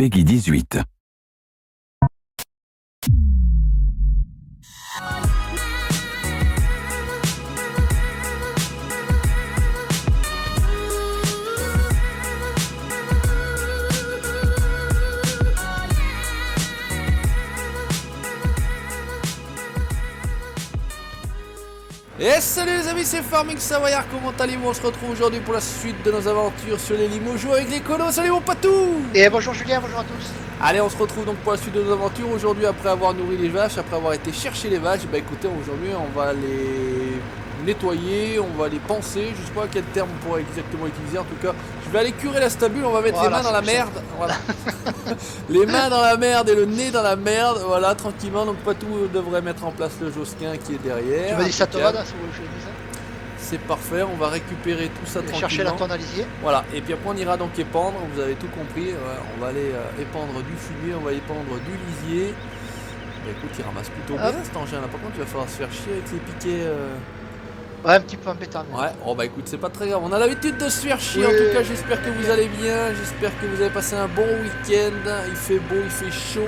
Peggy 18. Et salut les amis, c'est Farming Savoyard, comment allez-vous? On se retrouve aujourd'hui pour la suite de nos aventures sur les Limoges avec les colos. Salut mon patou! Et bonjour Julien, bonjour à tous. Allez, on se retrouve donc pour la suite de nos aventures aujourd'hui après avoir nourri les vaches, après avoir été chercher les vaches. Bah écoutez, aujourd'hui on va les nettoyer, on va les panser, je sais pas quel terme on pourrait exactement utiliser, en tout cas je vais aller curer la stabule, on va mettre les mains dans la merde, voilà. Les mains dans la merde et le nez dans la merde, voilà, tranquillement. Donc Patou devrait mettre en place le Josquin qui est derrière. Tu m'as dit ça te va, si vous voulez que je dise ça. C'est parfait, on va récupérer tout ça tranquillement. Chercher la tonne à lisier. Voilà, et puis après on ira donc épandre, vous avez tout compris, on va aller épandre du fumier, on va épandre du lisier. Bah écoute, il ramasse plutôt bien cet engin là, par contre il va falloir se faire chier avec les piquets. Ouais, un petit peu embêtant. Ouais, oh bah écoute, c'est pas très grave, on a l'habitude de se faire chier, oui. En tout cas j'espère que vous allez bien, j'espère que vous avez passé un bon week-end, il fait beau, il fait chaud.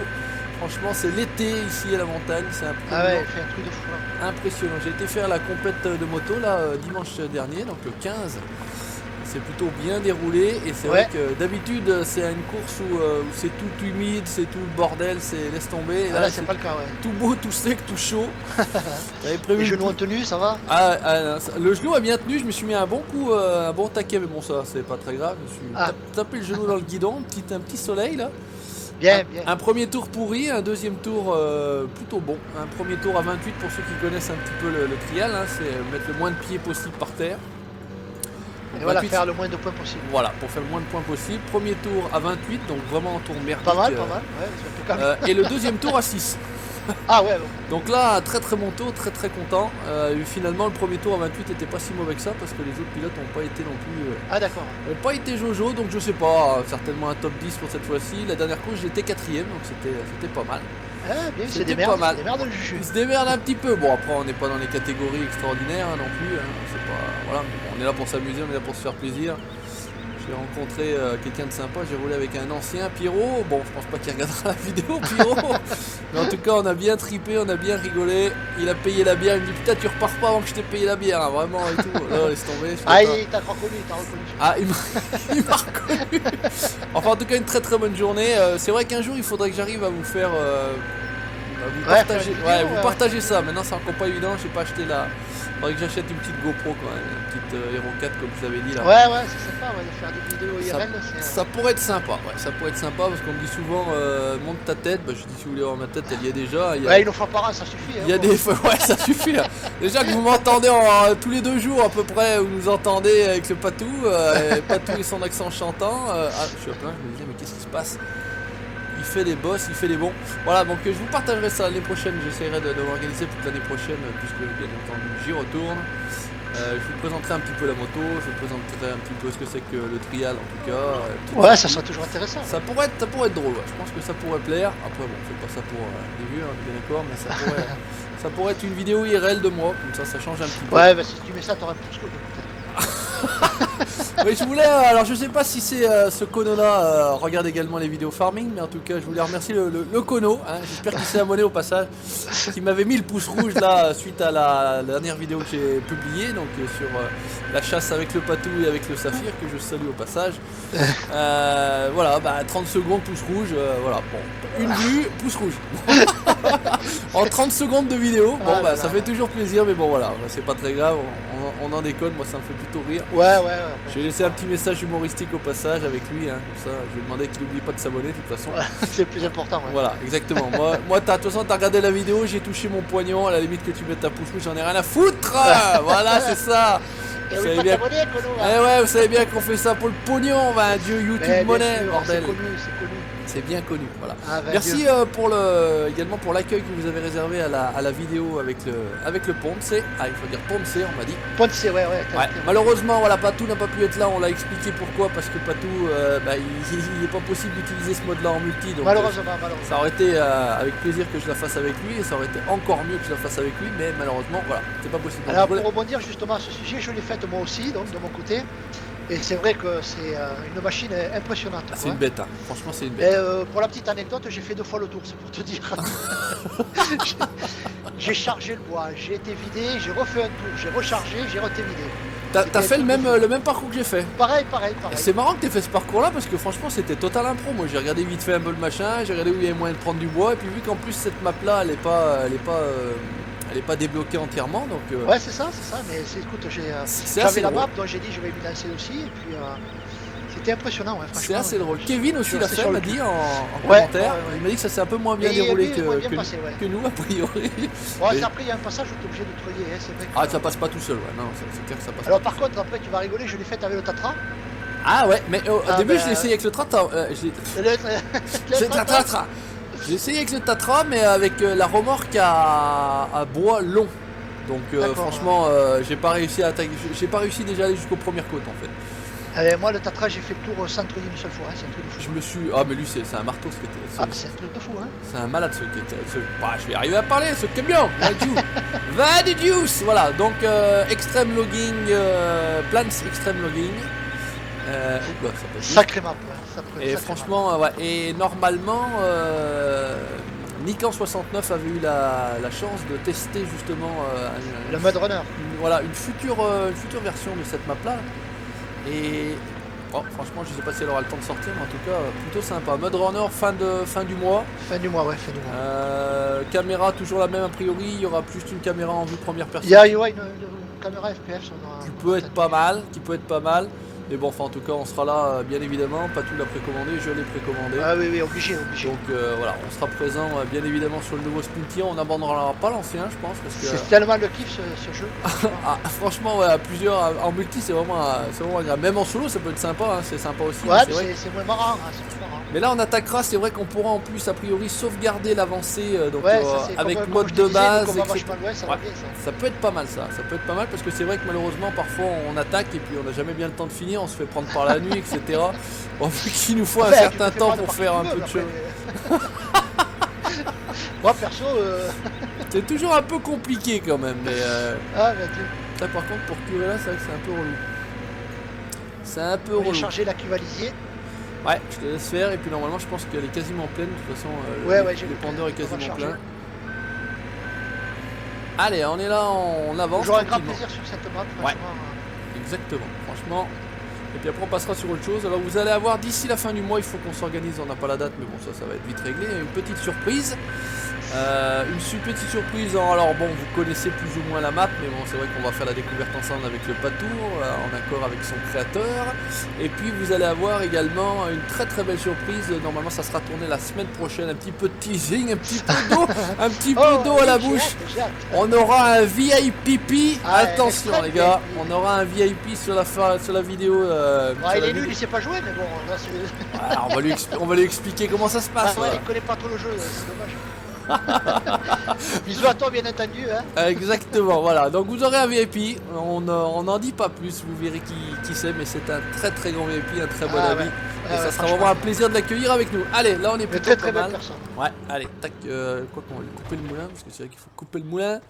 Franchement, c'est l'été ici à la montagne, c'est ah ouais, il fait un truc de fou là. Impressionnant. J'ai été faire la compète de moto là dimanche dernier, donc le 15. C'est plutôt bien déroulé et c'est vrai que d'habitude c'est une course où c'est tout humide, c'est tout le bordel, c'est laisse tomber. Et là c'est pas le cas, ouais. Tout beau, tout sec, tout chaud. Les genoux ont tenu, ça va? Le genou a bien tenu, je me suis mis un bon coup, un bon taquet, mais bon ça c'est pas très grave. Je me suis tapé le genou dans le guidon, un petit soleil là. Bien. Un premier tour pourri, un deuxième tour plutôt bon. Un premier tour à 28 pour ceux qui connaissent un petit peu le trial, hein, c'est mettre le moins de pieds possible par terre. Et voilà, faire le moins de points possible. Voilà, pour faire le moins de points possible. Premier tour à 28, donc vraiment un tour merdique. Pas mal, ouais, et le deuxième tour à 6. Ah ouais. Donc là, très mon tour, très content. Finalement, le premier tour à 28 était pas si mauvais que ça parce que les autres pilotes n'ont pas été non plus. D'accord. N'ont pas été Jojo, donc je sais pas, certainement un top 10 pour cette fois-ci. La dernière course, j'étais 4ème, donc c'était pas mal. Ah bien, c'est des merdes, il se démerde un petit peu. Bon, après, on n'est pas dans les catégories extraordinaires non plus. Hein. C'est pas, voilà, on est là pour s'amuser, on est là pour se faire plaisir. J'ai rencontré quelqu'un de sympa, j'ai roulé avec un ancien, Pierrot. Bon, je pense pas qu'il regardera la vidéo, Pierrot. Mais en tout cas, on a bien tripé, on a bien rigolé. Il a payé la bière, il me dit putain, tu repars pas avant que je t'ai payé la bière, hein, vraiment et tout. Là, laisse tomber. Il t'a reconnu, Ah, il m'a reconnu. Enfin, en tout cas, une très bonne journée. C'est vrai qu'un jour, il faudrait que j'arrive à vous faire. Vous partagez ça. Maintenant, c'est encore pas évident, j'ai pas acheté la. Il faudrait que j'achète une petite GoPro quand même, une petite Hero 4 comme vous avez dit là. Ouais, c'est sympa, de faire des vidéos IRL. Ça pourrait être sympa, ça pourrait être sympa parce qu'on me dit souvent monte ta tête. Bah, je dis si vous voulez voir ma tête, elle y est déjà. Une fois par an, ça suffit. Il y a des fois, ça suffit. Hein. Déjà que vous m'entendez tous les 2 jours à peu près, vous nous entendez avec le Patou, Patou et son accent chantant. Je suis à plein, je me disais mais qu'est-ce qui se passe? Il fait des boss, il fait des bons. Voilà, donc je vous partagerai ça l'année prochaine. J'essaierai de m'organiser toute l'année prochaine, puisque bien entendu j'y retourne. Je vous présenterai un petit peu la moto, je vous présenterai un petit peu ce que c'est que le trial en tout cas. Ça sera toujours intéressant. Ça pourrait être drôle, ouais. Je pense que ça pourrait plaire. Après bon, c'est pas ça pour les vues, hein, bien d'accord, mais ça pourrait être une vidéo IRL de moi, comme ça change un petit peu. Ouais, si tu mets ça, t'auras plus que oui, je voulais, alors je sais pas si c'est ce Kono là regarde également les vidéos farming, mais en tout cas je voulais remercier le Kono, hein, j'espère qu'il s'est abonné au passage, qui m'avait mis le pouce rouge là suite à la dernière vidéo que j'ai publiée, donc sur la chasse avec le Patou et avec le Saphir, que je salue au passage. Voilà, 30 secondes pouce rouge, voilà, bon, une vue, pouce rouge. En 30 secondes de vidéo, bon ça fait toujours plaisir, mais bon voilà, c'est pas très grave, on en déconne, moi ça me fait plutôt rire. Ouais. Je vais laisser un petit message humoristique au passage avec lui, hein, comme ça je vais demander qu'il n'oublie pas de s'abonner de toute façon. C'est le plus important. Ouais. Voilà, exactement. Moi de toute façon t'as regardé la vidéo, j'ai touché mon poignon, à la limite que tu mettes ta pouce rouge, j'en ai rien à foutre. Voilà, c'est ça. Vous savez bien... vous savez bien qu'on fait ça pour le pognon, Dieu YouTube monnaie, bordel. C'est connu. C'est bien connu, voilà. Merci également pour l'accueil que vous avez réservé à la vidéo avec le Ponce. Il faut dire Ponce, on m'a dit. Ponce, ouais. Malheureusement, voilà, Patou n'a pas pu être là, on l'a expliqué pourquoi, parce que Patou, il n'est pas possible d'utiliser ce mode-là en multi. Donc, malheureusement. Ça aurait été avec plaisir que je la fasse avec lui, et ça aurait été encore mieux que je la fasse avec lui, mais malheureusement, voilà, c'est pas possible. Alors pour rebondir justement à ce sujet, je l'ai faite moi aussi, donc de mon côté. Et c'est vrai que c'est une machine impressionnante. Ah, c'est quoi. une bête, hein. Franchement c'est une Et bête. pour la petite anecdote, j'ai fait 2 fois le tour, c'est pour te dire. J'ai- J'ai chargé le bois, j'ai été vidé, j'ai refait un tour, j'ai rechargé, j'ai été vidé. T'as C'était fait un truc de fou. le même parcours que j'ai fait. Pareil, Et pareil. c'est marrant que t'aies fait ce parcours là parce que franchement c'était total impro. Moi j'ai regardé vite fait un peu le machin, j'ai regardé où il y avait moyen de prendre du bois et puis vu qu'en plus cette map là elle est pas débloquée entièrement donc Ouais, c'est ça, mais écoute, c'est j'avais assez la drôle. map, donc j'ai dit je vais m'y lancer aussi, et puis c'était impressionnant, ouais, C'est franchement. assez drôle. Kevin aussi l'a c'est fait, sur m'a le dit en Ouais, commentaire. ouais. Il m'a dit que ça s'est un peu moins bien Et déroulé lui, moins bien passé, ouais. que nous a priori. Ouais, Mais- après il y a un passage où tu es obligé de treuiller, hein, c'est vrai que... Ah ça passe pas tout seul, ouais. Non, c'est clair que ça passe Alors pas. par contre, après tu vas rigoler, je l'ai faite avec le Tatra. Ah ouais, mais au Ah, début bah, je l'ai essayé avec le Tatra. J'ai essayé avec le Tatra, mais avec la remorque à bois long. Donc D'accord, franchement, j'ai pas réussi à attaquer. J'ai pas réussi déjà à aller jusqu'aux premières côtes en fait. Moi le Tatra, j'ai fait le tour sans treuiller une seule fois, hein, c'est un truc de fou. Je me suis. Ah mais lui c'est un marteau ce Ah, c'est un truc de fou, hein. C'est un malade ce bah, je vais arriver à parler, ce camion. Va du juice. Voilà, donc extreme logging, plants extreme logging. Oula, ça peut être Sacré map, ouais. et franchement, ouais. Et normalement, Nikan69 avait eu la chance de tester justement Le Mud Runner. voilà, une future version de cette map là. Et bon, franchement, je sais pas si elle aura le temps de sortir, mais en tout cas, plutôt sympa. Mud Runner fin du mois. Fin du mois, ouais, fin du mois. Caméra toujours la même a priori. Il y aura plus une caméra en vue première personne. Il y a une caméra FPS. Qui peut être pas mal. Mais bon, enfin en tout cas, on sera là bien évidemment. Patou l'a précommandé, je l'ai précommandé. Ah oui, obligé. Donc voilà, on sera présent bien évidemment sur le nouveau Splinty. On n'abandonnera pas l'ancien, je pense, parce que c'est tellement le kiff ce jeu. ah, franchement, ouais, à plusieurs en multi, c'est vraiment agréable. Même en solo, ça peut être sympa. Hein, c'est sympa aussi. Ouais, mais c'est vrai c'est moins marrant, hein, c'est plus marrant. mais là, on attaquera. C'est vrai qu'on pourra en plus a priori sauvegarder l'avancée donc Ouais, ça, c'est avec comme mode je te de disais, base. le combat etc. vachement loin, ça va bien, ça. Ça peut être pas mal ça peut être pas mal parce que c'est vrai que malheureusement parfois on attaque et puis on n'a jamais bien le temps de finir, on se fait prendre par la nuit, etc. Bon, vu qu'il nous faut un Ouais, tu certain te fais temps pas de pour partie faire un du peu de meuble, choses. après, Moi perso, C'est toujours un peu compliqué quand même, mais ah bah Dieu. ça par contre pour curer là, c'est vrai que c'est un peu relou. C'est un peu On va relou. charger la cuvalisier. Ouais, je te laisse faire et puis normalement je pense qu'elle est quasiment pleine. De toute façon, Ouais, j'ai le vu. pendeur est On va quasiment charger. plein. Allez, on est là, on avance. J'aurai un grand tranquillement. plaisir sur cette map, franchement. Exactement, franchement. Et puis après on passera sur autre chose. Alors vous allez avoir d'ici la fin du mois, il faut qu'on s'organise, on n'a pas la date, mais bon ça va être vite réglé. Une petite surprise. Petite surprise, alors bon vous connaissez plus ou moins la map, mais bon c'est vrai qu'on va faire la découverte ensemble avec le Patou, en accord avec son créateur. Et puis vous allez avoir également une très très belle surprise, normalement ça sera tourné la semaine prochaine, un petit peu de teasing, un petit peu d'eau, un petit peu d'eau à la bouche. On aura un VIP, Ah, attention extrême les gars, VIP. on aura un VIP sur la vidéo. Ouais, il est nul, il sait pas jouer, mais bon, là c'est. Ah, on va lui expliquer comment ça se passe. Ah ouais, Voilà. il connaît pas trop le jeu, c'est dommage. Bisous à toi, bien entendu. Hein. Exactement, voilà. Donc vous aurez un VIP. On n'en dit pas plus. Vous verrez qui c'est, mais c'est un très très grand VIP, un très bon ami. Ouais. Et ça sera vraiment un plaisir de l'accueillir avec nous. Allez, là on est Une plutôt très très pas belle mal. personne. Ouais, allez, tac. Quoi qu'on va lui couper le moulin, parce que c'est vrai qu'il faut couper le moulin.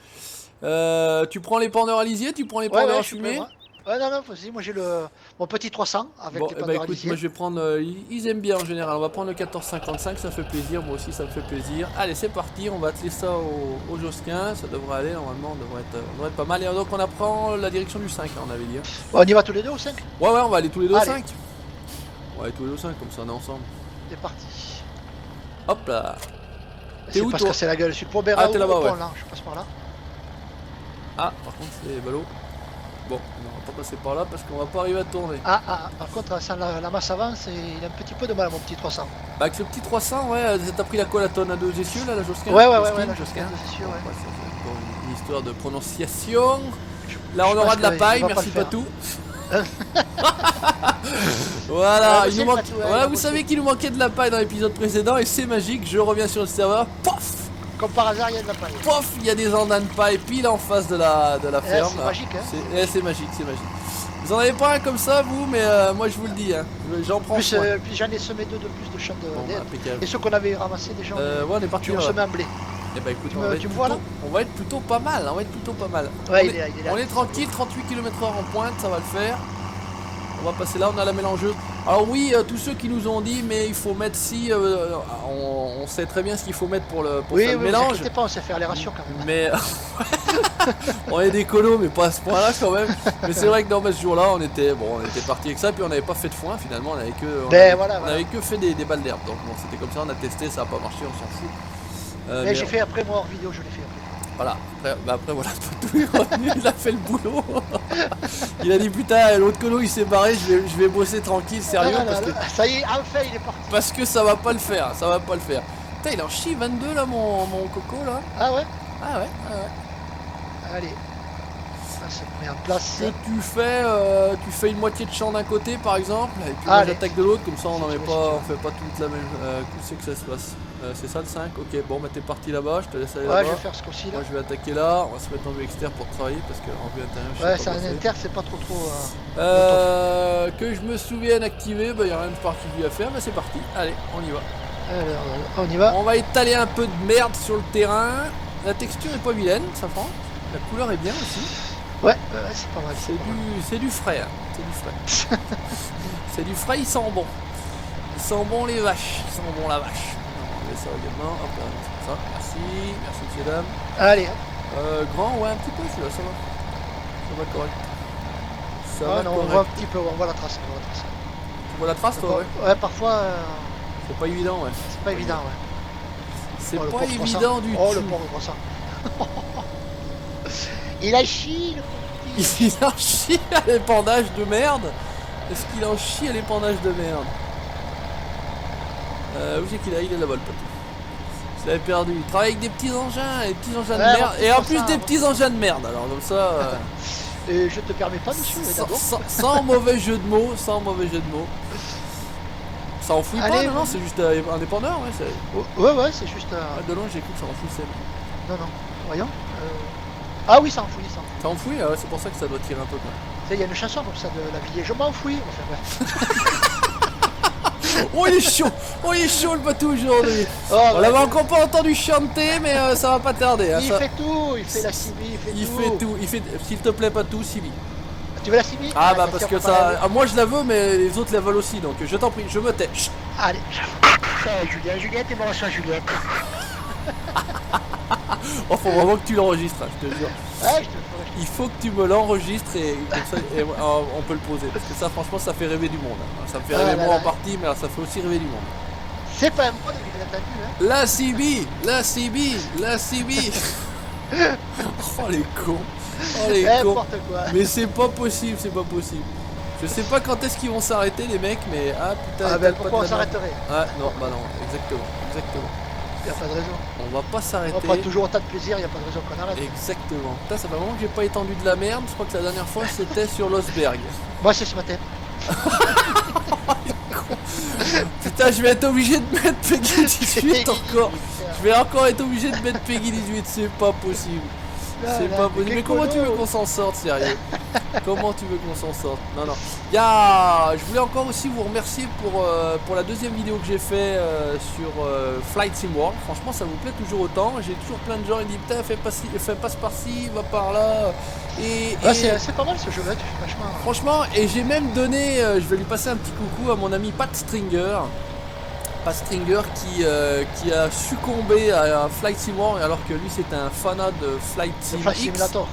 Tu prends les pendeurs à lisier, tu prends les pendeurs à je suis fumer. prêt, moi. Ouais, non, vas-y, moi j'ai mon petit 300 avec Bon, les bah pendeurs à écoute, lisier. moi je vais prendre. Ils aiment bien en général. On va prendre le 1455, ça fait plaisir. Moi aussi, ça me fait plaisir. Allez, c'est parti. On va atteler ça au Josquin. Ça devrait aller normalement. On devrait être pas mal. Et donc, on apprend la direction du 5, là, on avait dit. Hein. Bon, on y va tous les deux au 5. Ouais, on va aller tous les deux au Allez. 5. On va aller tous les deux au 5, comme ça on est ensemble. C'est parti. Hop là. C'est où, parce toi que c'est la gueule. Je suis pour Béra Ah, t'es là-bas, ouais. là. Je passe par là. Ah, par contre, c'est ballot. Bon, on va pas passer par là parce qu'on va pas arriver à tourner. Par contre, sans la masse avance, il a un petit peu de mal, mon petit 300. Bah, avec ce petit 300, ouais, t'as pris la quoi, la tonne à 2 essieux là, la Josquin? Ouais, la Josquin. Josquin, deux essieux, ouais. Ouais, c'est encore une histoire de prononciation. Là, je on aura pense de la qu'il paille, va pas merci le faire. Patou. Voilà, Ouais, il nous c'est manque... Patou, ouais, voilà, il a vous bossé. savez qu'il nous manquait de la paille dans l'épisode précédent et c'est magique, je reviens sur le serveur, pof, Comme par hasard, il y a de la paille. pof, il y a des andins de paille pile en face de la ferme. c'est là. magique, hein. C'est magique, c'est magique. Vous en avez pas un comme ça, vous, mais moi je vous le dis, hein. J'en prends Puis soin. j'en ai semé deux de plus de champs Bon, d'aide. impeccable. Et ceux qu'on avait ramassés déjà, Ouais, on est parti. tu ressemais en blé. Eh ben écoute, Tu on me- va être tu me vois, là on va être plutôt pas mal, on va être plutôt pas mal. Ouais, on il est là. On est tranquille, 38 km/h en pointe, ça va le faire. On va passer là, on a la mélangeuse. Alors oui, tous ceux qui nous ont dit, mais il faut mettre si, on sait très bien ce qu'il faut mettre pour faire le mélange. Vous pas, on sait faire les rations quand même. Mais on est des colos, mais pas à ce point-là quand même. Mais c'est vrai que dans ce jour-là, on était parti avec ça, puis on n'avait pas fait de foin finalement, on avait que fait des balles d'herbe. Donc bon, c'était comme ça, on a testé, ça n'a pas marché, on s'en fout. Mais j'ai fait après moi hors vidéo, je l'ai fait après. Voilà, après voilà, tout est revenu, il a fait le boulot. Il a dit putain, l'autre colo il s'est barré, je vais bosser tranquille, sérieux. Ça y est, enfin il est parti. Parce que ça va pas le faire, ça va pas le faire. Putain, il en chie 22 là, mon coco là. Ah ouais. Allez. Ça se met en place. Que tu fais une moitié de champ d'un côté par exemple, et puis moi j'attaque de l'autre, comme ça on fait pas toute la même. Où c'est que ça se passe? C'est ça le 5? Ok, bon bah t'es parti là-bas, je te laisse aller là-bas. Ouais, je vais faire ce coup-ci là. Moi je vais attaquer là, on va se mettre en vue externe pour travailler parce qu'en vue intérieure je sais ouais, pas. Ouais, c'est un inter, c'est pas trop. Que je me souvienne activer, bah y a rien de particulier à faire, mais c'est parti. Allez, on y va. Alors, on y va. On va étaler un peu de merde sur le terrain. La texture est pas vilaine, ça prend. La couleur est bien aussi. Ouais, c'est pas mal. C'est du frais, hein. C'est du frais. C'est du frais, il sent bon. Il sent bon les vaches, il sent bon la vache. On va ça également, hop là, c'est ça, merci messieurs dames. Allez. Grand, ouais, un petit peu celui-là, ça va. Ça va correct. Ça va non, correct. on voit un petit peu, on voit la trace. Tu vois la trace toi, ouais? Ouais, parfois... c'est pas évident, ouais. C'est pas évident, ouais. C'est pas évident du tout. Oh, le pauvre croissant. Il a chié, le pauvre. Il en chie à l'épandage de merde. Est-ce qu'il en chie à l'épandage de merde? Où c'est qu'il a? Il est là-bas le pote. Je l'avais perdu. Il travaille avec des petits engins, de merde. Et en plus des petits engins de merde. Alors comme ça. Et je te permets pas, monsieur. Sans mauvais jeu de mots, Ça enfouit pas, non, c'est juste un dépanneur, ouais. Ouais, c'est juste. De loin, j'écoute, ça enfouit. Non, voyons. Ah oui, ça enfouit. Ça enfouit, ouais, c'est pour ça que ça doit tirer un peu. Il y a une chanson comme ça de la vie. Je m'enfouis. Enfin, Oh il est chaud le bateau aujourd'hui. On l'avait encore pas entendu chanter, mais ça va pas tarder. Hein, il fait tout, il fait la CB, il fait tout. S'il te plaît pas tout, CB. Tu veux la CB? Ah bah parce que ça... moi je la veux, mais les autres la veulent aussi, donc je t'en prie, je me tais. Chut. Allez, Juliette est branchée à Juliette. Oh, faut vraiment que tu l'enregistres, hein, je te jure. Ouais, il faut que tu me l'enregistres et comme ça on peut le poser. Parce que ça franchement ça fait rêver du monde. Hein. Ça me fait rêver moi en partie, mais là, ça fait aussi rêver du monde. C'est pas un mot de la CB. Oh les cons. Mais c'est pas possible. Je sais pas quand est-ce qu'ils vont s'arrêter les mecs, mais putain. Pourquoi on s'arrêterait? Ah non, bah non, exactement. Il n'y a pas de raison. On va pas s'arrêter. On prend toujours autant de plaisir, il n'y a pas de raison qu'on arrête. Exactement. Putain, ça fait vraiment que j'ai pas étendu de la merde. Je crois que la dernière fois c'était sur l'Osberg. Moi c'est ce matin. Putain, je vais être obligé de mettre Peggy 18 encore. Je vais encore être obligé de mettre Peggy 18, c'est pas possible. C'est pas possible. Mais comment tu veux qu'on s'en sorte, sérieux? Comment tu veux qu'on s'en sorte? Non. Je voulais encore aussi vous remercier pour la deuxième vidéo que j'ai fait sur Flight Sim World. Franchement, ça vous plaît toujours autant. J'ai toujours plein de gens qui disent putain, passe par-ci, va par là. C'est pas mal ce jeu-là, franchement. Franchement, et j'ai même donné, je vais lui passer un petit coucou à mon ami Pat Stringer. Qui a succombé à Flight Sim World alors que lui c'était un fanat de Flight Sim X. Simulator.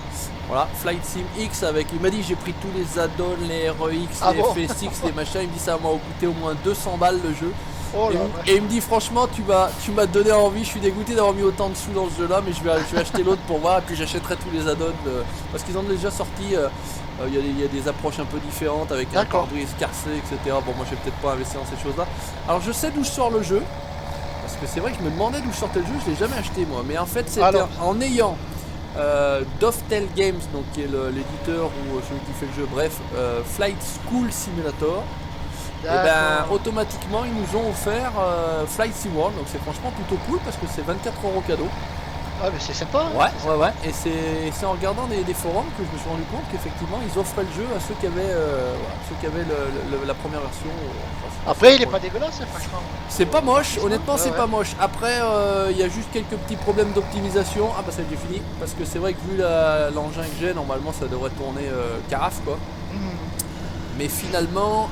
Voilà, Flight Sim X il m'a dit j'ai pris tous les add-ons, les REX, les FSX, les machins, il me dit ça m'a coûté au moins 200 balles le jeu. Et il me dit franchement tu m'as donné envie, je suis dégoûté d'avoir mis autant de sous dans ce jeu là, mais je vais acheter l'autre pour voir et puis j'achèterai tous les add-ons parce qu'ils ont déjà sorti. Il y a des approches un peu différentes avec un pare-brise cassé, etc. Bon, moi, je vais peut-être pas investir dans ces choses-là. Alors, je sais d'où sort le jeu. Parce que c'est vrai que je me demandais d'où sortait le jeu. Je l'ai jamais acheté, moi. Mais en fait, c'était en ayant Dovetail Games, donc qui est l'éditeur ou celui qui fait le jeu. Bref, Flight School Simulator. Et ben, automatiquement, ils nous ont offert Flight Sim World. Donc, c'est franchement plutôt cool parce que c'est 24 € cadeau. Ah mais c'est sympa. Ouais. Et c'est en regardant des forums que je me suis rendu compte qu'effectivement ils offraient le jeu à ceux qui avaient la première version. Après il est pas dégueulasse franchement. C'est pas moche, honnêtement c'est pas moche. Après il y a juste quelques petits problèmes d'optimisation. Ah bah ça j'ai fini. Parce que c'est vrai que vu l'engin que j'ai, normalement ça devrait tourner carafe quoi. Mais finalement,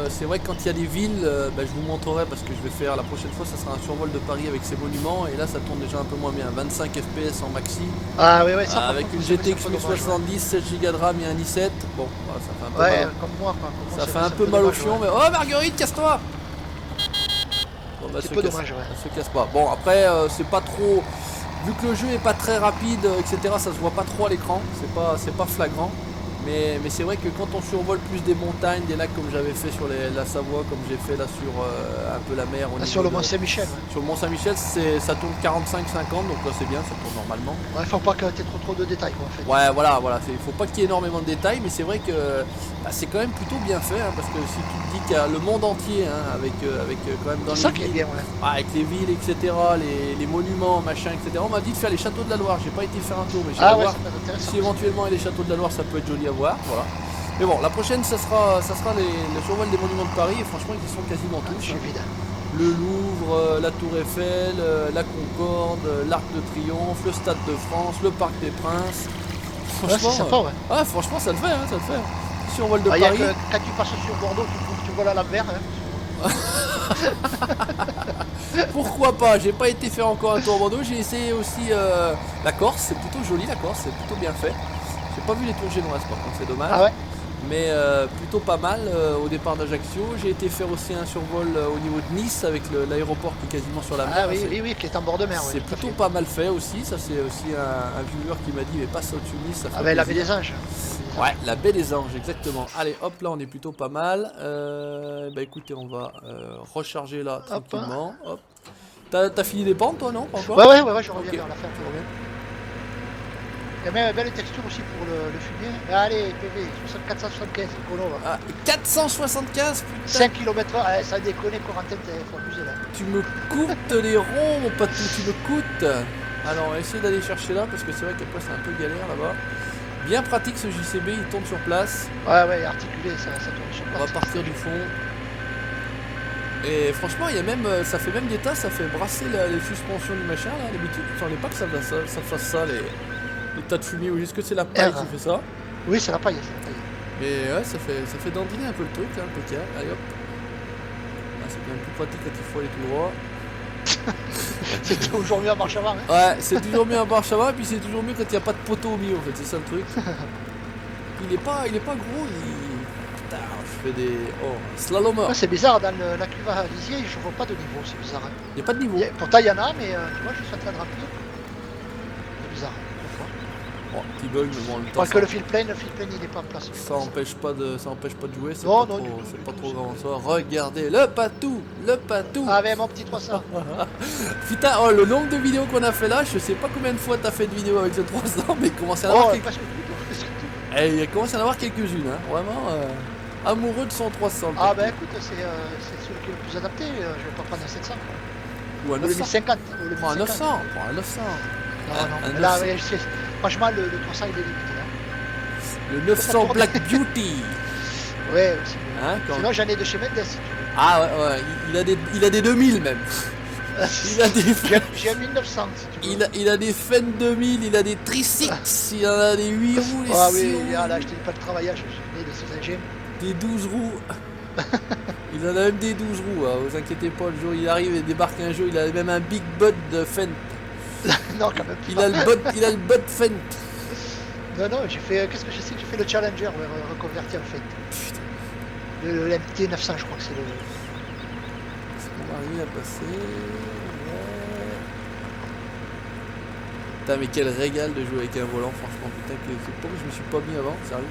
c'est vrai que quand il y a des villes, je vous montrerai parce que je vais faire la prochaine fois, ça sera un survol de Paris avec ses monuments et là ça tourne déjà un peu moins bien, 25 fps en maxi, Ah oui, ça par avec contre, une c'est vrai que GTX c'est un peu dommage, 1070, 7 Go de RAM et un i7. Bon, voilà, ça fait un peu ouais. Ouais, mal, comme moi, quoi. Comme moi, ça c'est fait un c'est peu mal au dommage, fion, ouais. mais oh Marguerite, casse-toi. Bon, bah, C'est se peu casse- dommage, ouais. elle se casse pas. Bon après, c'est pas trop, vu que le jeu est pas très rapide, etc. Ça se voit pas trop à l'écran, c'est pas flagrant. Mais c'est vrai que quand on survole plus des montagnes, des lacs comme j'avais fait sur la Savoie, comme j'ai fait là sur un peu la mer au Là, niveau sur le de, Mont Saint-Michel, ouais. sur le Mont Saint-Michel, ça tourne 45-50, donc là c'est bien, ça tourne normalement. Ouais, faut pas que t'aies trop de détails, quoi, en fait. Ouais, voilà, il faut pas qu'il y ait énormément de détails, mais c'est vrai que c'est quand même plutôt bien fait, hein, parce que si tu te dis qu'il y a le monde entier, hein, avec quand même dans C'est les ça qui est villes, bien, ouais. avec les villes, etc., les monuments, machin, etc. On m'a dit de faire les châteaux de la Loire, j'ai pas été faire un tour, mais Ah j'irai ouais, voir ça peut être intéressant. si éventuellement il y a les châteaux de la Loire, ça peut être joli à voir, voilà. Mais bon, la prochaine, ça sera le survol des monuments de Paris, et franchement, ils y sont quasiment Je tous. suis Hein. vide. Le Louvre, la Tour Eiffel, la Concorde, l'Arc de Triomphe, le Stade de France, le Parc des Princes. Ouais, c'est sympa, ouais. Franchement, ça le fait, hein, ça le fait. Survol de Ah, y a Paris. que quand tu passes sur Bordeaux, tu voles à l'envers, hein. Pourquoi pas? J'ai pas été faire encore un tour à Bordeaux. J'ai essayé aussi la Corse. C'est plutôt joli, la Corse. C'est plutôt bien fait. J'ai pas vu les tours génoises, par contre, c'est dommage. Ah ouais. Mais plutôt pas mal au départ d'Ajaccio. J'ai été faire aussi un survol au niveau de Nice avec l'aéroport qui est quasiment sur la mer. Ah oui, qui est en bord de mer, ouais. C'est tout à plutôt fait. pas mal fait aussi. Ça, c'est aussi un viewer qui m'a dit, mais passe au-dessus de Nice, ça fait Ah ben la baie plaisir. des Anges. Ouais, la baie des Anges, exactement. Allez, hop, là, on est plutôt pas mal. Écoutez, on va recharger là Hop. tranquillement. Hop. T'as fini les pentes, toi, non? Pas encore? Ouais, je reviens Ok, vers la fin. je reviens. Il y a même une belle texture aussi pour le fumier. Allez, PV, 475, c'est chrono, là. Ah, 475, putain, 5 km/h, ça a déconné, Corentin, faut abuser là. tu me coûtes les ronds, mon patou, tu me coûtes. Alors, on va essayer d'aller chercher là, parce que c'est vrai qu'après, c'est un peu galère là-bas. Bien pratique ce JCB, il tombe sur place. Ouais, articulé, ça tourne sur On place. va partir du fond. Et franchement, il y a même, ça fait même des tas, ça fait brasser les suspensions du machin là. D'habitude, je ne savais pas que ça fasse ça, les tas de fumée, ou est-ce que c'est la paille qui fait ça? Oui, c'est la paille, Mais ouais, ça fait dandiner un peu le truc là, impeccable. Allez hop. Ah, c'est quand même plus pratique quand il faut aller tout droit. C'est toujours mieux à marche avant. Hein. Ouais, c'est toujours mieux à marche avant, et puis c'est toujours mieux quand il n'y a pas de poteau au milieu en fait, c'est ça le truc. Il est pas gros, putain, je fais des... Oh, slalommer. Ouais, c'est bizarre, dans la cuve à lisier, je vois pas de niveau, c'est bizarre. Hein. Il n'y a pas de niveau. Pourtant, il y en a, mais tu vois, je suis en train de remplir. C'est bizarre. Bon, petit bug, mais bon, en même temps, Parce que le fil plein, il est pas en place. ça empêche pas de jouer, c'est Non, pas, non, trop, du tout, c'est du pas tout, trop c'est grand en pas soi. Regardez, le patou. Ah, avec mon petit 300. Putain, oh, le nombre de vidéos qu'on a fait là, je sais pas combien de fois t'as fait de vidéos avec ce 300, mais il commence à en avoir, Presque tout. il commence à en avoir quelques-unes, hein. Vraiment amoureux de son 300. Ah, ben écoute, c'est celui qui est le plus adapté. Je vais pas prendre un 700. Quoi. Ou un Ou le 900. 1050. Ou le Prends un 1050. 900, prends un 900. Non, Un non. Là, 900. ouais, franchement, le 300, il est limité. Là. Le 900 Black Beauty. Ouais, aussi. Hein, quand... Sinon, j'en ai de chez Mendes. Si tu veux. Ah ouais, il a des 2000 même. Il a des... J'ai un 1900 si tu veux. Il a des Fen 2000, il a des Trisix, il en a des 8 roues, des 6 Ah oui, roues, là, je te dis pas le travaillage, je suis né de 6 des 12 roues. Il en a même des 12 roues, hein, vous inquiétez pas, le jour il arrive et débarque un jour, il a même un Big Bud de Fent. Non, quand même. Il a le Bud Fent. Non, j'ai fait. Qu'est-ce que je sais que j'ai fait le Challenger, ouais, reconverti en fait. Putain, Le MT 900, je crois que c'est le. est-ce qu'on va arriver à passer? Ouais. Putain, mais quel régal de jouer avec un volant, franchement, putain, pourquoi je me suis pas mis avant, sérieux?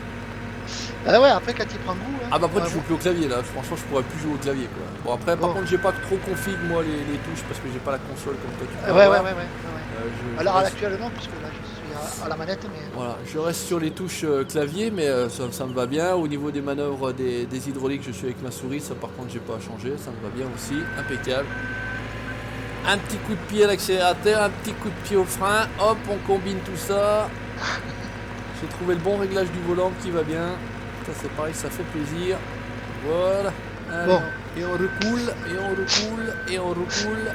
Ah ouais, après quand il prend goût. Hein, Ah bah après tu ouais, joues plus au clavier là, franchement je pourrais plus jouer au clavier quoi. Bon après par contre j'ai pas trop config moi les touches parce que j'ai pas la console comme toi tu peux ouais. avoir. Alors je à reste... l'actuel non, puisque là je suis à la manette, mais. Voilà, je reste sur les touches clavier mais ça me va bien. Au niveau des manœuvres des hydrauliques je suis avec ma souris, ça par contre j'ai pas à changer, ça me va bien aussi, impeccable. Un petit coup de pied à l'accélérateur, un petit coup de pied au frein, hop on combine tout ça. J'ai trouvé le bon réglage du volant qui va bien. Ça c'est pareil, ça fait plaisir. Voilà. Allez, Bon. Et on recoule, et on recoule, et on recoule.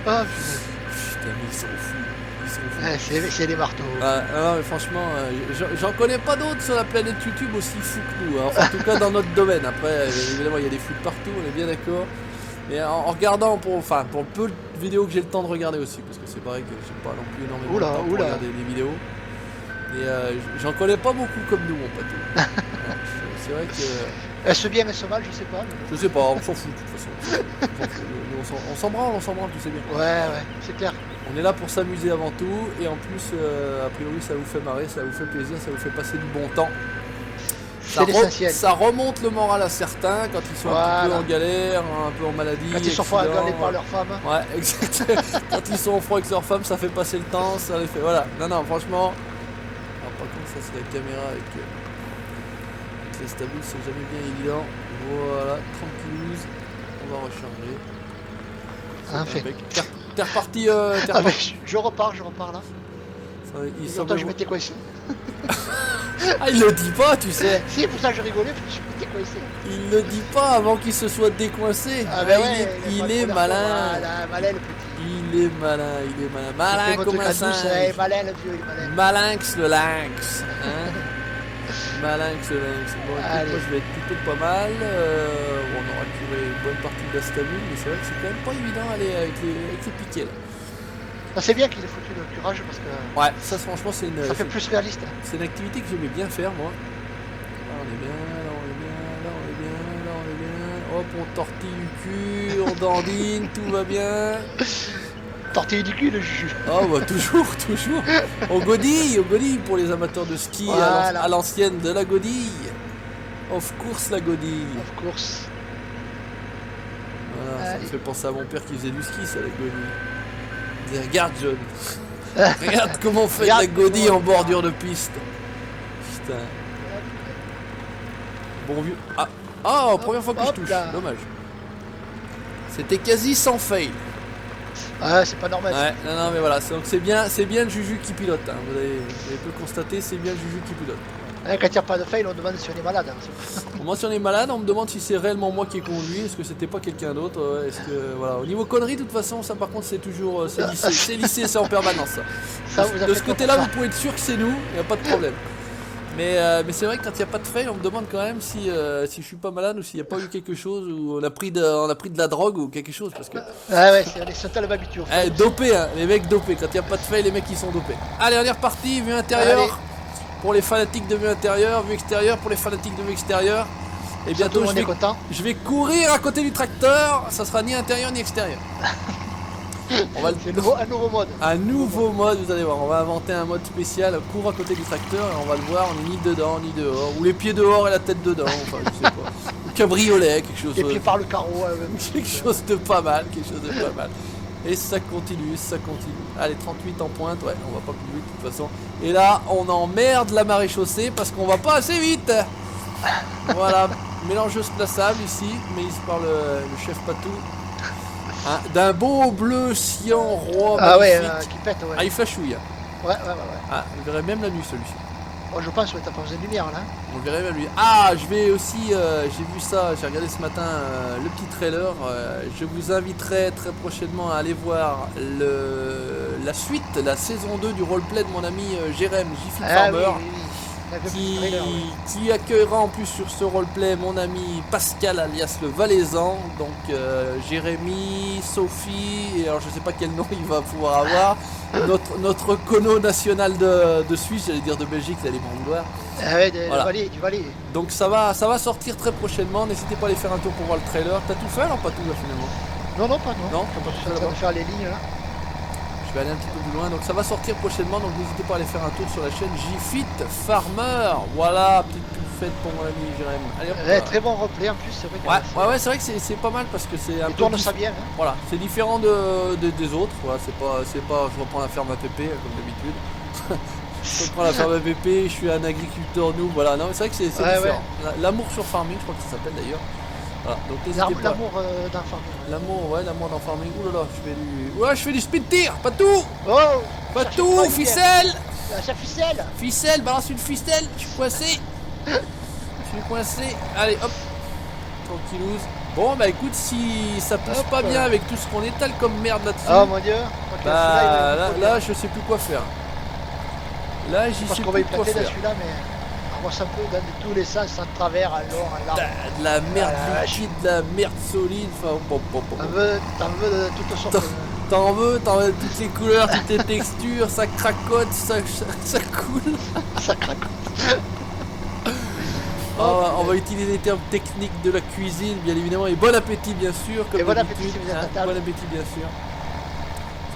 Ah, Putain, mais ils sont fous. Ils ce qu'on fait. C'est des marteaux. Non, mais franchement, j'en connais pas d'autres sur la planète YouTube aussi fous que nous. Hein. Enfin, en tout cas, dans notre domaine. Après, évidemment, il y a des foot partout, on est bien d'accord. Mais en regardant, pour le peu de vidéos que j'ai le temps de regarder aussi, parce que c'est vrai que j'ai pas non plus énormément de temps pour regarder des vidéos. Et j'en connais pas beaucoup comme nous, mon pote. C'est vrai que... Elle se bien, elle se mal, je sais pas. Je sais pas, on s'en fout de toute façon. On s'en branle, tu sais bien. Ouais, c'est clair. On est là pour s'amuser avant tout, et en plus, a priori, ça vous fait marrer, ça vous fait plaisir, ça vous fait passer du bon temps. C'est l'essentiel. Ça remonte le moral à certains quand ils sont un petit peu en galère, un peu en maladie. Quand ils sont froids par leur femme. Ouais, exactement. Quand ils sont en froid avec leur femme, ça fait passer le temps, ça les fait. Voilà. Non, franchement. Alors, par contre, ça c'est la caméra avec les stables, c'est jamais bien évident. Voilà, tranquille. On va recharger. T'es reparti. Je repars là. Longtemps je m'étais coincé. Ah, il le dit pas, tu sais. Si, pour ça je rigolais, parce que je m'étais coincé. Il le dit pas avant qu'il se soit décoincé. Ah, il est malin. Voilà, malin le petit. Il est malin. Malin comme un singe. Malin le vieux, il est malin. Malinx le lynx. Hein. Malinx le lynx. Bon, écoute, moi je vais être plutôt pas mal. On aura curé une bonne partie de la stamine, mais c'est vrai que c'est quand même pas évident d'aller avec les piquets là. Ah, c'est bien qu'il ait foutu le curage parce que. Ouais, ça franchement c'est une. Ça fait plus réaliste. C'est une activité que j'aimais bien faire moi. Là on est bien, là on est bien. Hop, on tortille du cul, on dandine, tout va bien. Tortille du cul le jus. Oh bah toujours. On godille pour les amateurs de ski à l'ancienne de la godille. Of course la godille. Of course. Voilà, ça me fait penser à mon père qui faisait du ski, ça la godille. Regarde John, regarde comment on fait de la godille en bordure de piste. Putain. Bon vieux. Ah, première fois que je touche, dommage. C'était quasi sans fail. Ouais, c'est pas normal. Ouais, non mais voilà, donc c'est bien le Juju qui pilote. Hein. Vous avez pu le constater, c'est bien le Juju qui pilote. Quand il n'y a pas de fail, on demande si on est malade. Hein. Moi, si on est malade, on me demande si c'est réellement moi qui ai conduit, est-ce que c'était pas quelqu'un d'autre. Est-ce que voilà, au niveau conneries, de toute façon, ça par contre, c'est toujours c'est lissé, c'est en permanence. Ça. De ce côté-là, vous pouvez être sûr que c'est nous, il n'y a pas de problème. Mais c'est vrai que quand il n'y a pas de fail, on me demande quand même si je suis pas malade ou s'il n'y a pas eu quelque chose ou on a pris de la drogue ou quelque chose parce que. Ah ouais, c'est tellement habitué. Dopés, hein, les mecs dopés. Quand il n'y a pas de fail, les mecs ils sont dopés. Allez, on est reparti, vue intérieure. Allez. Pour les fanatiques de vue intérieure, vue extérieure pour les fanatiques de vue extérieure. Et bientôt je vais courir à côté du tracteur, ça sera ni intérieur ni extérieur. C'est un nouveau mode. Un nouveau mode, vous allez voir, on va inventer un mode spécial, cours à côté du tracteur et on va le voir, on est ni dedans ni dehors, ou les pieds dehors et la tête dedans, enfin je sais pas. Ou cabriolet, quelque chose. Et puis par le carreau. Quelque chose de pas mal, Et ça continue. Allez, 38 en pointe, ouais, on va pas plus vite de toute façon. Et là, on emmerde la maréchaussée parce qu'on va pas assez vite. Voilà, mélangeuse plaçable ici, mise par le chef Patou. Hein, d'un beau bleu cyan roi. Ah ouais, qui pète, ouais. Ah, il flashouille. Ouais. Ah, on verrait même la nuit celui-ci. Oh, je pense que t'as pas besoin de lumière là. On verrait même lui. Ah, je vais aussi, j'ai vu ça, j'ai regardé ce matin le petit trailer. Je vous inviterai très prochainement à aller voir la suite, la saison 2 du roleplay de mon ami Jérém Jiffy Farmer. Oui. Qui accueillera en plus sur ce roleplay mon ami Pascal alias le Valaisan, donc Jérémy, Sophie, et alors je sais pas quel nom il va pouvoir avoir, notre cono national de Suisse, j'allais dire de Belgique, là les Brandois. Ah ouais, du Valais. Donc ça va sortir très prochainement, n'hésitez pas à aller faire un tour pour voir le trailer. T'as tout fait alors pas tout là finalement? Non, pas non. Non, t'as pas tout fait là-bas. Je vais faire les lignes là. Je vais aller un petit peu plus loin, donc ça va sortir prochainement, donc n'hésitez pas à aller faire un tour sur la chaîne JFit Farmer. Voilà, petite pub faite pour mon ami Jérém. Allez, très bon replay en plus, c'est vrai. Ouais, c'est vrai que c'est pas mal parce que c'est un peu. Tourne ça bien. Hein. Voilà, c'est différent des autres. Voilà, c'est pas. Je reprends la ferme APP comme d'habitude. Je reprends la ferme APP, je suis un agriculteur nous. Voilà, non, c'est vrai que c'est différent. Ouais. L'amour sur farming, je crois que ça s'appelle d'ailleurs. Voilà, donc n'hésitez pas. L'amour d'un farming. L'amour d'un farming. Ouh là là, je fais du speed tir, pas tout. Oh, pas tout, ficelle. La ficelle. Ficelle, balance une ficelle, je suis coincé. Allez, hop. Tranquillouse. Bon bah écoute, si ça pousse Hop. pas bien avec tout ce qu'on étale comme merde là-dessus, Oh mon dieu. Donc, bah celui-là, il va là je sais plus quoi faire. Là j'y parce sais qu'on va y plus quoi planter là faire. celui-là, mais on voit un peu dans tous les sens, en travers, à l'or, à l'arbre. De la merde Ah, la vache. liquide, de la merde solide, enfin bon. T'en veux de toutes sortes. T'en veux toutes les couleurs, toutes les textures, ça cracote, ça coule. Ça craque. On va utiliser les termes techniques de la cuisine, bien évidemment, et bon appétit, bien sûr. Comme Et bon d'habitude, appétit si vous êtes à hein, table. bon appétit, bien sûr.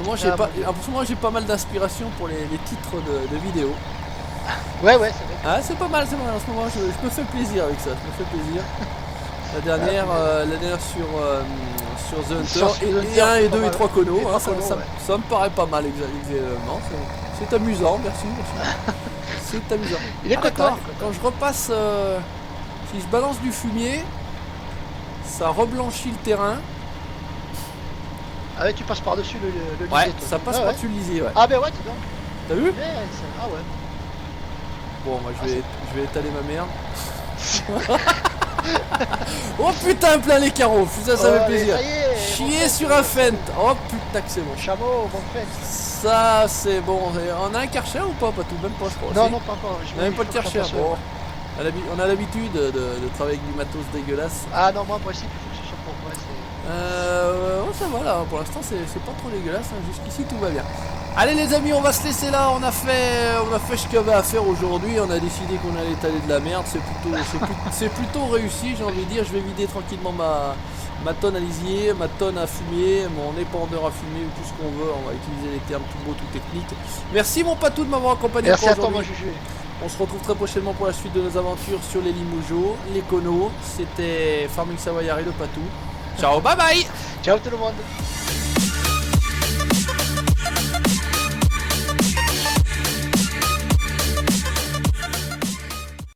En ce moment, j'ai pas mal d'inspiration pour les titres de vidéos. Ouais, c'est vrai. Ah, c'est pas mal. En ce moment, je me fais plaisir avec ça. Je me fais plaisir. La dernière sur The Sur Hunter, The Hunter, et 1 et c'est 2 pas et mal. 3 conos. Et Hein, 3 conos, ouais. ça me paraît pas mal, exactement. C'est amusant, merci. C'est amusant. Il est content, d'accord. il est content. Quand je repasse, si je balance du fumier, ça reblanchit le terrain. Ah ouais, tu passes par-dessus le Ouais, lisier, toi. ça passe Ah, par-dessus le lisier, ouais. Ah ben ouais, dis donc. T'as vu? Ah ouais. Bon, moi je vais étaler ma merde. Oh putain, plein les carreaux, putain, ça fait plaisir. Ça y est, Chier bon sur fait, un fent. Oh putain que c'est bon. Chameau, bon fait. Ça c'est bon. On a un karcher ou pas tout même pas je crois. Non, Si. non, pas encore. On a même pas de karcher. chercher. Bon. On a l'habitude de travailler avec du matos dégueulasse. Ah non, moi en principe, il faut que ce soit propre. Ouais, Oh, ça va là, pour l'instant c'est pas trop dégueulasse, hein. Jusqu'ici tout va bien. Allez les amis, on va se laisser là, on a fait ce qu'il y avait à faire aujourd'hui, on a décidé qu'on allait étaler de la merde, c'est plutôt réussi, j'ai envie de dire. Je vais vider tranquillement ma tonne à lisier, ma tonne à fumier, mon épandeur à fumier, ou tout ce qu'on veut, on va utiliser les termes tout beaux, tout techniques. Merci mon patou de m'avoir accompagné merci pour à toi, aujourd'hui. mon Juju. On se retrouve très prochainement pour la suite de nos aventures sur les Limougeaux, les Conos. C'était Farming Savoyard et le Patou. Ciao, bye bye. Ciao tout le monde.